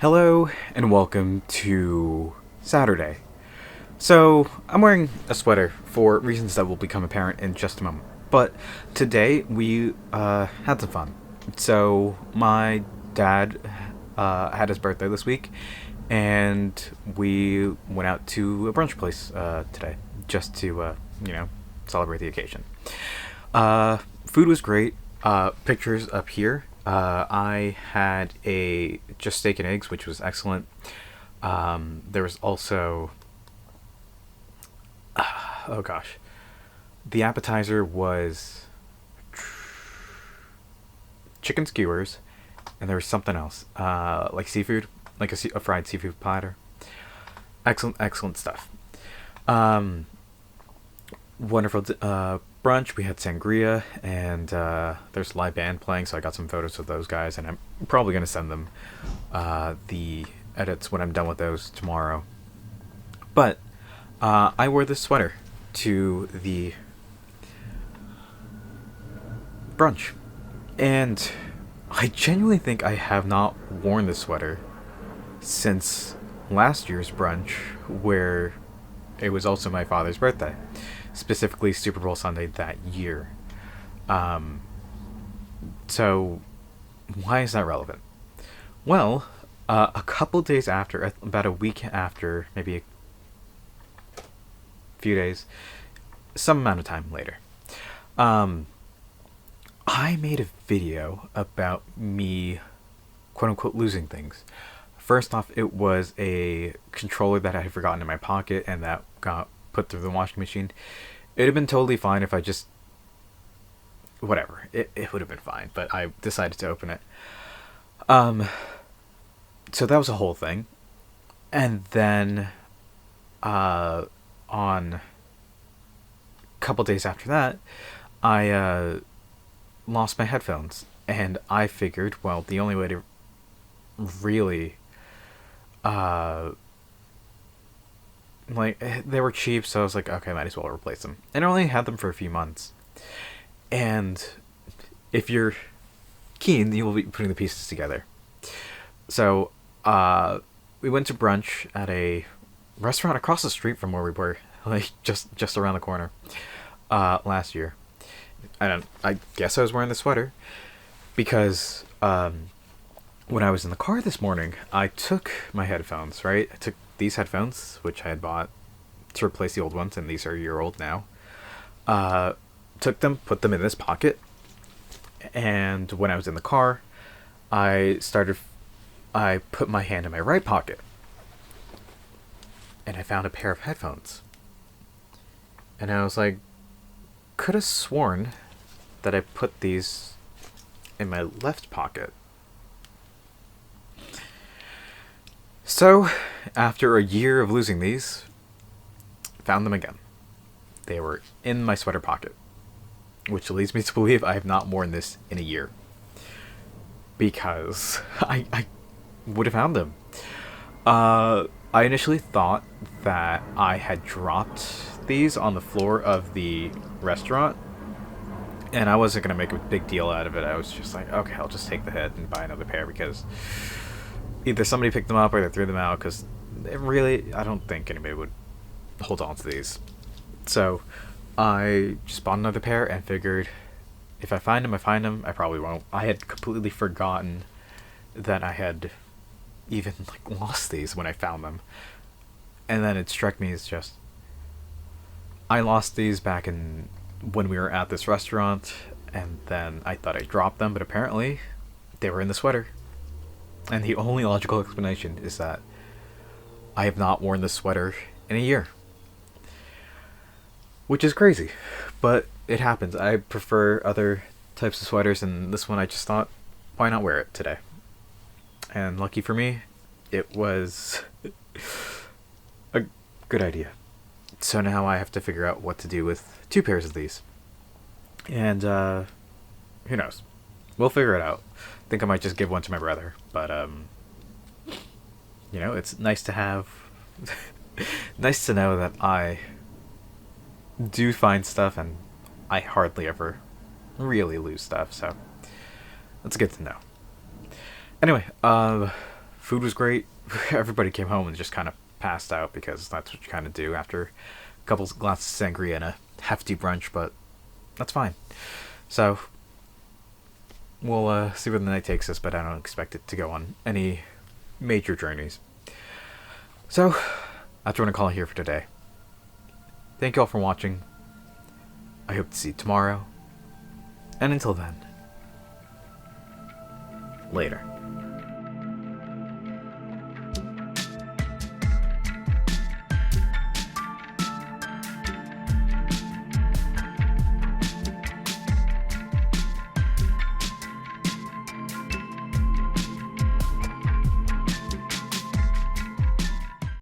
Hello and welcome to Saturday. So, I'm wearing a sweater for reasons that will become apparent in just a moment. But today we had some fun. So, my dad had his birthday this week, and we went out to a brunch place today just to, celebrate the occasion. Food was great. Pictures up here. I had a just steak and eggs, which was excellent. There was also, oh gosh, the appetizer was chicken skewers, and there was something else, like seafood, like a fried seafood platter. Excellent, excellent stuff. Um, Wonderful brunch. We had sangria, and there's a live band playing, so I got some photos of those guys, and I'm probably going to send them the edits when I'm done with those tomorrow. But I wore this sweater to the brunch, and I genuinely think I have not worn this sweater since last year's brunch, where it was also my father's birthday, specifically Super Bowl Sunday that year. Um, so, why is that relevant? Well, a couple days after, about a week after, maybe a few days, some amount of time later, um, I made a video about me, quote unquote, losing things. First off, it was a controller that I had forgotten in my pocket and that got put through the washing machine. It'd have been totally fine if I just. Whatever. It would have been fine, but I decided to open it. Um, so that was a whole thing. And then, on a couple days after that, I, lost my headphones. And I figured, well, the only way to really uh they were cheap, so I was like, okay, I might as well replace them. And I only had them for a few months. And if you're keen, you will be putting the pieces together. So we went to brunch at a restaurant across the street from where we were, like just around the corner, last year. And I guess I was wearing the sweater because when I was in the car this morning, I took my headphones, right? I took these headphones, which I had bought to replace the old ones, and these are a year old now. Took them, put them in this pocket, and when I was in the car, I put my hand in my right pocket, and I found a pair of headphones. And I was like, could have sworn that I put these in my left pocket. So, after a year of losing these, found them again. They were in my sweater pocket, which leads me to believe I have not worn this in a year, because I would have found them. I initially thought that I had dropped these on the floor of the restaurant, and I wasn't going to make a big deal out of it. I was just like, okay, I'll just take the hit and buy another pair, because either somebody picked them up or they threw them out, because I don't think anybody would hold on to these. So I just bought another pair and figured if I find them, I find them. I probably won't. I had completely forgotten that I had even lost these when I found them. And then it struck me as just, I lost these back in when we were at this restaurant, and then I thought I dropped them, but apparently they were in the sweater. And the only logical explanation is that I have not worn this sweater in a year. Which is crazy, but it happens. I prefer other types of sweaters, and this one I just thought, why not wear it today? And lucky for me, it was a good idea. So now I have to figure out what to do with two pairs of these. And, who knows? We'll figure it out. I think I might just give one to my brother, but, it's nice to have, nice to know that I do find stuff, and I hardly ever really lose stuff, so that's good to know. Anyway, Food was great. Everybody came home and just kind of passed out because that's what you kind of do after a couple glasses of sangria and a hefty brunch, but that's fine. So, we'll see where the night takes us, but I don't expect it to go on any major journeys. So, that's what I'm going to call it here for today. Thank you all for watching. I hope to see you tomorrow. And until then, later.